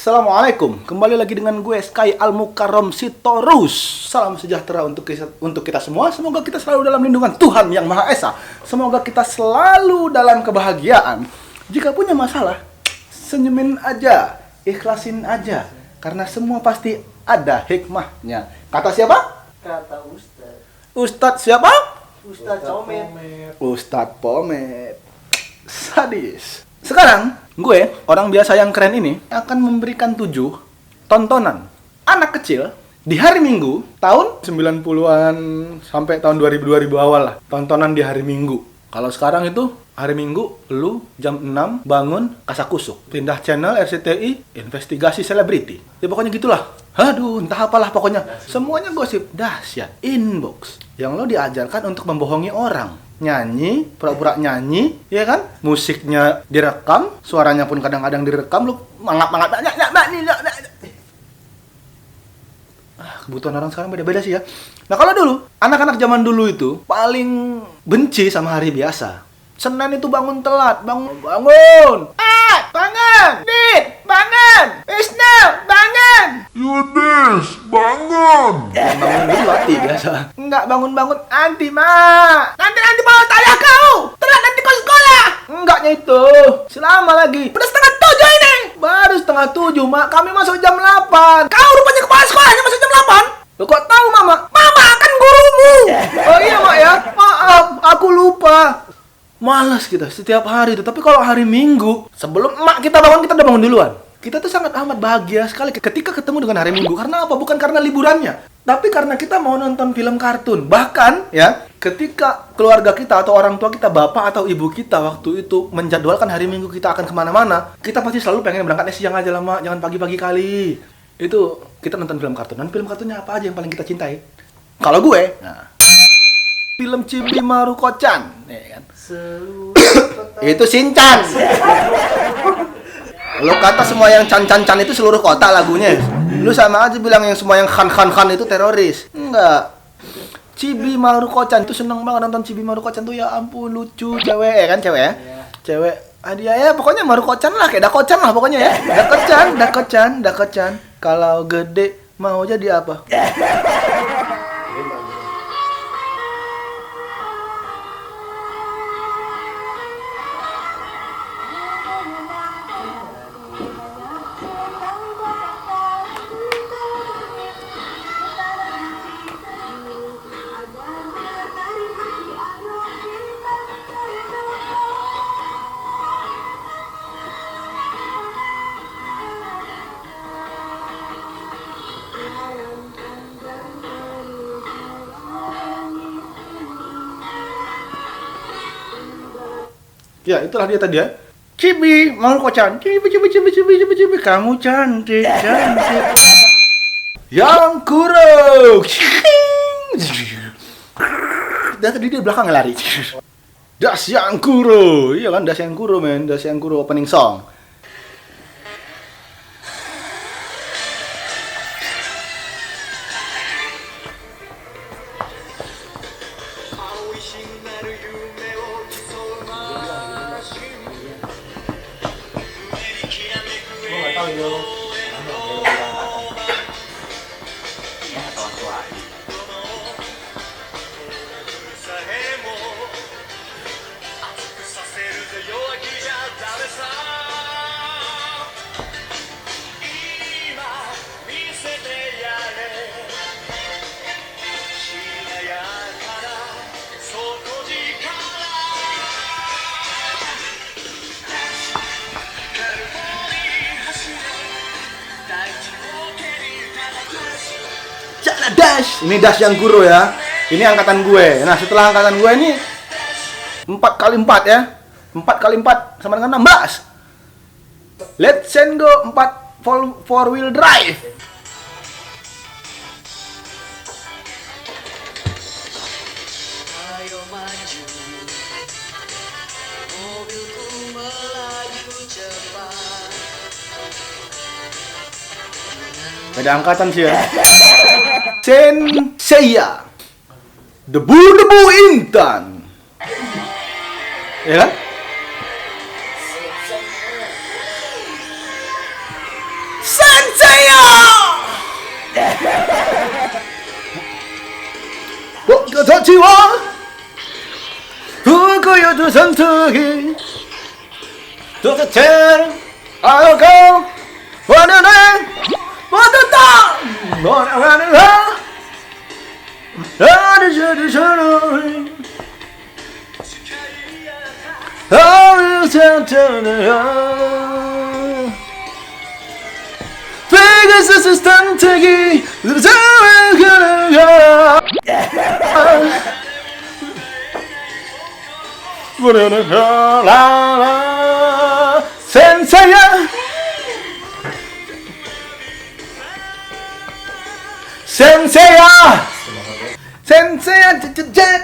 Assalamualaikum, kembali lagi dengan gue Sky Al-Mukarram Sitorus. Salam sejahtera untuk kita semua. Semoga kita selalu dalam lindungan Tuhan Yang Maha Esa. Semoga kita selalu dalam kebahagiaan. Jika punya masalah, senyumin aja, ikhlasin aja, karena semua pasti ada hikmahnya. Kata siapa? Kata Ustadz. Ustadz siapa? Ustadz Comet. Ustadz Pomet. Sadis. Sekarang, gue, orang biasa yang keren ini, akan memberikan 7 tontonan anak kecil di hari Minggu tahun 90-an sampai tahun 2000 awal lah. Tontonan di hari Minggu. Kalau sekarang itu hari Minggu, lu jam 6 bangun kasakusuk. Pindah channel RCTI, investigasi selebriti. Ya pokoknya gitulah. Aduh, entah apalah pokoknya. Semuanya gosip dahsyat, inbox. Yang lo diajarkan untuk membohongi orang. Nyanyi, pura-pura nyanyi, ya kan? Musiknya direkam, suaranya pun kadang-kadang direkam, lu mangap-mangap. Kebutuhan orang sekarang beda-beda sih ya. Nah kalau dulu, anak-anak zaman dulu itu paling benci sama hari biasa. Senin itu bangun telat, bangun. Bangun! Dit, bangun! Isnel, bangun! Yudis, bangun! Bangun dulu hati biasa. Enggak bangun-bangun, anti mak. Nanti bawa tayah kau. Telat nanti kau sekolah. Enggaknya itu. Selama lagi. Udah 6:30 ini. Baru 6:30 mak. Kami masuk jam 8. Kau rupanya kepala sekolahnya masuk jam 8. Lo kok tahu mama? Mama kan gurumu. Oh iya mak ya. Maaf, aku lupa. Malas kita setiap hari itu. Tapi kalau hari Minggu, sebelum emak kita bangun, kita udah bangun duluan. Kita tuh sangat amat bahagia sekali ketika ketemu dengan hari Minggu. Karena apa? Bukan karena liburannya, tapi karena kita mau nonton film kartun. Bahkan ya, ketika keluarga kita atau orang tua kita, bapak atau ibu kita waktu itu menjadwalkan hari Minggu kita akan kemana-mana, kita pasti selalu pengen berangkatnya siang aja lah mak, jangan pagi-pagi kali. Itu kita nonton film kartun. Dan film kartunnya apa aja yang paling kita cintai? Kalau gue, nah, film Chibi Maruko-chan, ya kan? Itu Shinchan. Lo kata semua yang chan itu seluruh kota lagunya. Lu sama aja bilang yang semua yang khan itu teroris. Enggak. Chibi Maruko-chan itu seneng banget nonton Chibi Maruko-chan tuh, ya ampun lucu, cewek ya kan, cewek ya. Cewek. Dia ya pokoknya Maruko-chan lah, kayak Dako-chan lah pokoknya ya. Dako-chan. Kalau gede mau jadi apa? Ya, itulah dia tadi ya. Chibi Maruko-chan. Cibi. Kamu cantik. Yang Kuro. Dan tadi dia belakang lari. Yang Kuro. Iya kan, Yang Kuro men. Yang Kuro opening song. Dash, ini Dash yang Kuro ya. Ini angkatan gue. Nah, setelah angkatan gue ini 4x4 ya. 4x4 sama dengan 16. Let's go 4 wheel drive. Ayo maju, mobilku melaju cepat. Beda angkatan sih ya. Senseiya, debu intan, ya kan? Senseiya! Boku jiwa Fukuyoto santoki Toteter Ayoko Wadane Wadata Wadane Adijadijadoi Pegasus istantegi Senseiya Senseiya Senseiya jet.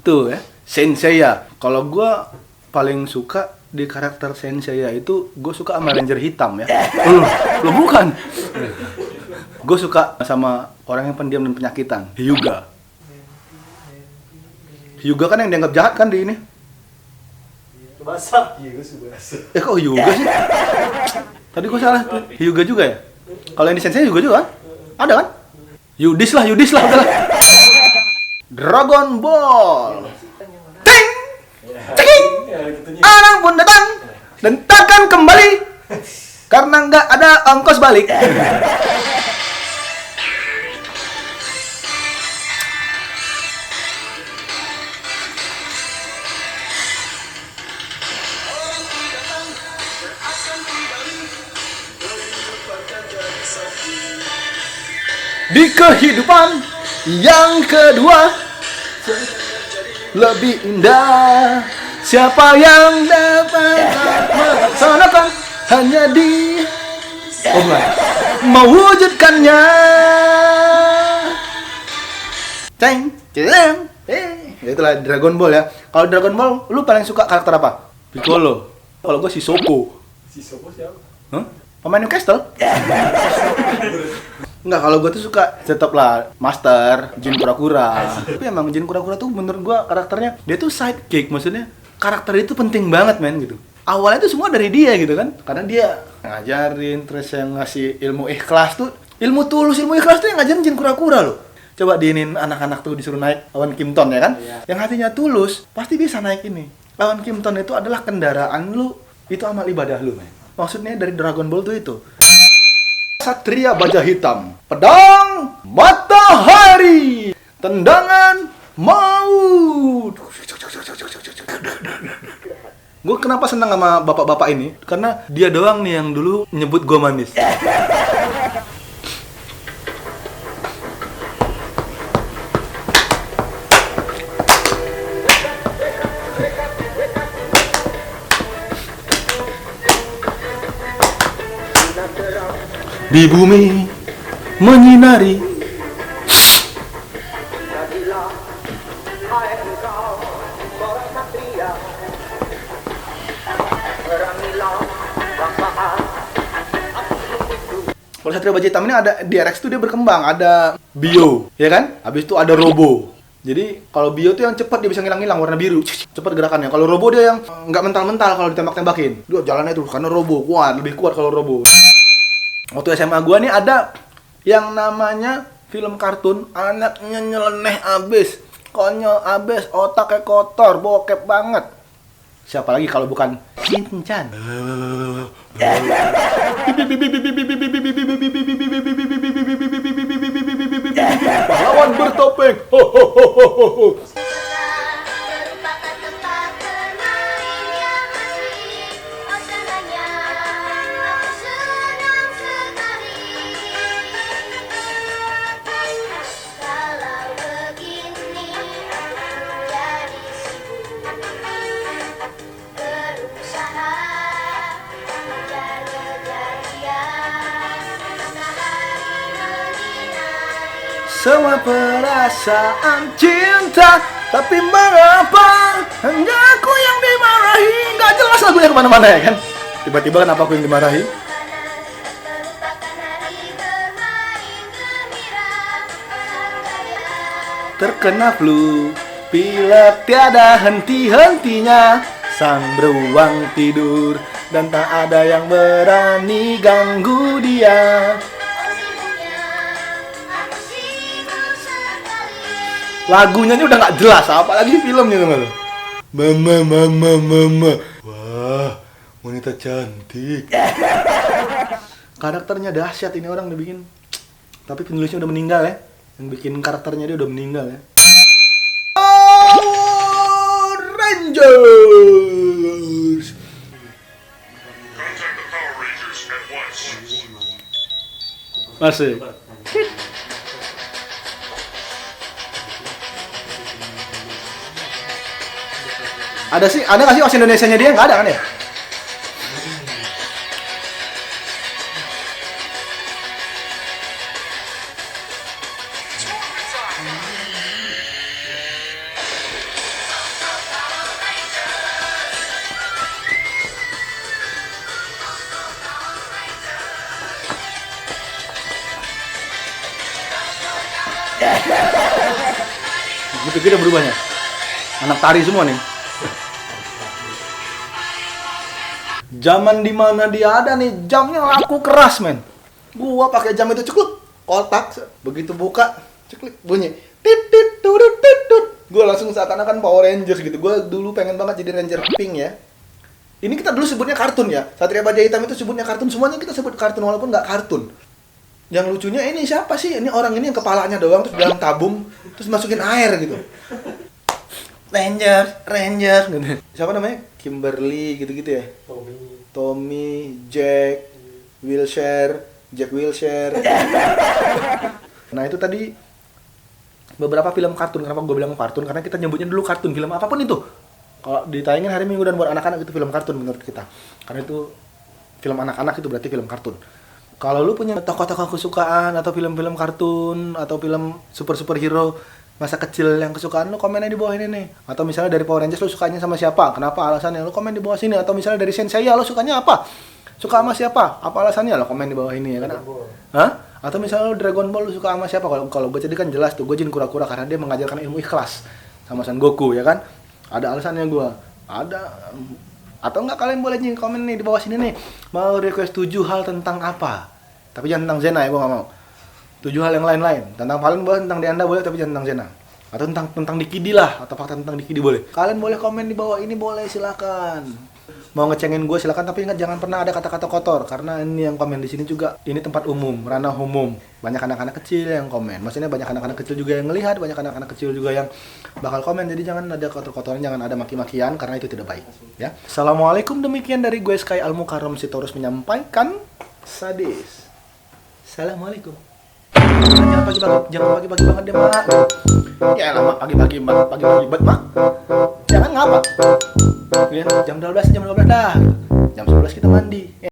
Tuh ya, Senseiya. Kalau gua paling suka di karakter Senseiya itu gue suka sama Ranger hitam ya. Lo bukan. Gue suka sama orang yang pendiam dan penyakitan, Hyuga. Hyuga kan yang dianggap jahat kan di ini. Bahasa. Iya, gue suka bahasa. Kok Hyuga sih? Tadi gue salah. Hyuga juga ya? Kalau yang di Senseiya juga kan? Ada kan? Yudis lah udah. Dragon Ball. Ting! Ceking! Orang pun datang dan takkan kembali karena nggak ada ongkos balik. Di kehidupan yang kedua lebih indah. Siapa yang dapat melaksanakan hanya di mewujudkannya. Itulah Dragon Ball ya. Kalau Dragon Ball, lu paling suka karakter apa? Piccolo. Kalau gua si Soko. Si Sopo siapa? Hah? Pemain Newcastle? Enggak, kalau gue tuh suka tetap lah Master Jin Kura-Kura. Tapi emang Jin Kura-Kura tuh menurut gue karakternya dia tuh sidekick, maksudnya karakter itu penting banget men gitu. Awalnya tuh semua dari dia gitu kan, karena dia ngajarin terus yang ngasih ilmu ikhlas tuh, ilmu tulus, ilmu ikhlas tuh yang ngajarin Jin Kura-Kura loh. Coba diinin anak-anak tuh disuruh naik awan Kimton ya kan, yang hatinya tulus pasti bisa naik ini. Awan Kimton itu adalah kendaraan lu, itu amal ibadah lu men. Maksudnya dari Dragon Ball tuh itu. Satria Baja Hitam, pedang matahari, tendangan maut. Gue kenapa senang sama bapak-bapak ini? Karena dia doang nih yang dulu nyebut gue manis. Di bumi menyinari kalau Satria Baja Hitam ini ada di RX tuh dia berkembang, ada Bio, ya kan? Habis itu ada Robo. Jadi kalau Bio tuh yang cepat dia bisa ngilang-ngilang warna biru, cepat gerakannya. Kalau Robo dia yang nggak mental-mental kalau ditembak-tembakin. Dia jalannya tuh karena Robo kuat, lebih kuat kalau Robo. Waktu SMA gua nih ada yang namanya film kartun, anaknya nyeleneh abis, konyol abis, otaknya kotor, bokep banget. Siapa lagi kalau bukan Shin-chan? Pahlawan bertopeng. Semua perasaan cinta, tapi mengapa hanya aku yang dimarahi? Gak jelas lagunya kemana-mana ya kan? Tiba-tiba kenapa aku yang dimarahi? Terkena flu, pilek tiada henti-hentinya, sang beruang tidur dan tak ada yang berani ganggu dia. Lagunya ini udah nggak jelas, apalagi filmnya tuh lo. Mama. Wah, wanita cantik. Karakternya dahsyat ini orang dibikin. Tapi penulisnya udah meninggal ya. Yang bikin karakternya dia udah meninggal ya. Power Rangers. Contact the Power Rangers at once. Masih. Ada nggak sih bahasa Indonesianya dia? Nggak ada kan ya? Gitu udah berubahnya. Anak tari semua nih. Zaman dimana dia ada nih, jamnya laku keras men. Gua pakai jam itu cekluk, kotak, begitu buka, cekluk bunyi, tit tit turut tit tut. Gua langsung seakan-akan Power Rangers gitu. Gua dulu pengen banget jadi Ranger Pink ya. Ini kita dulu sebutnya kartun ya. Satria Baja Hitam itu sebutnya kartun, semuanya kita sebut kartun walaupun nggak kartun. Yang lucunya ini siapa sih? Ini orang ini yang kepalanya doang terus dalam tabung terus masukin air gitu. Ranger gitu. Siapa namanya? Kimberly gitu-gitu ya. Tommy, Jack Wilshere. Nah itu tadi beberapa film kartun. Kenapa gue bilang kartun? Karena kita nyebutnya dulu kartun, film apapun itu. Kalau ditayangin hari Minggu dan buat anak-anak itu film kartun menurut kita. Karena itu film anak-anak itu berarti film kartun. Kalau lu punya tokoh-tokoh kesukaan atau film-film kartun atau film superhero masa kecil yang kesukaan lu, komennya di bawah ini nih. Atau misalnya dari Power Rangers lu sukanya sama siapa? Kenapa alasannya? Lu komen di bawah sini. Atau misalnya dari Senseiya lu sukanya apa? Suka sama siapa? Apa alasannya? Lu komen di bawah ini ya kan? Hah? Atau misalnya lu Dragon Ball lu suka sama siapa? Kalau gue jadi kan jelas tuh, gue Jin Kura-Kura karena dia mengajarkan ilmu ikhlas sama Son Goku ya kan? Ada alasannya gue. Ada. Atau enggak kalian boleh nih komen nih di bawah sini nih. Mau request 7 hal tentang apa? Tapi jangan tentang Zena ya, gue nggak mau. 7 hal yang lain-lain. Tentang Valen boleh, tentang Deanda boleh, tapi jangan tentang Zena. Atau tentang Dikidi lah, atau fakta tentang Dikidi boleh. Kalian boleh komen di bawah ini, boleh, silakan. Mau ngecengin gue silakan, tapi ingat jangan pernah ada kata-kata kotor. Karena ini yang komen di sini juga, ini tempat umum, ranah umum. Banyak anak-anak kecil yang komen. Maksudnya banyak anak-anak kecil juga yang ngelihat, banyak anak-anak kecil juga yang bakal komen. Jadi jangan ada kotor-kotoran, jangan ada maki-makian, karena itu tidak baik. Ya. Assalamualaikum, demikian dari gue Sky Al-Mukarram Sitorus menyampaikan sadis. Assalamualaikum. Jangan pagi-pagi banget deh, Mak. Ya lama pagi-pagi banget, Mak. Jangan ngapa. Ya, jam 12 dah. Jam 11 kita mandi.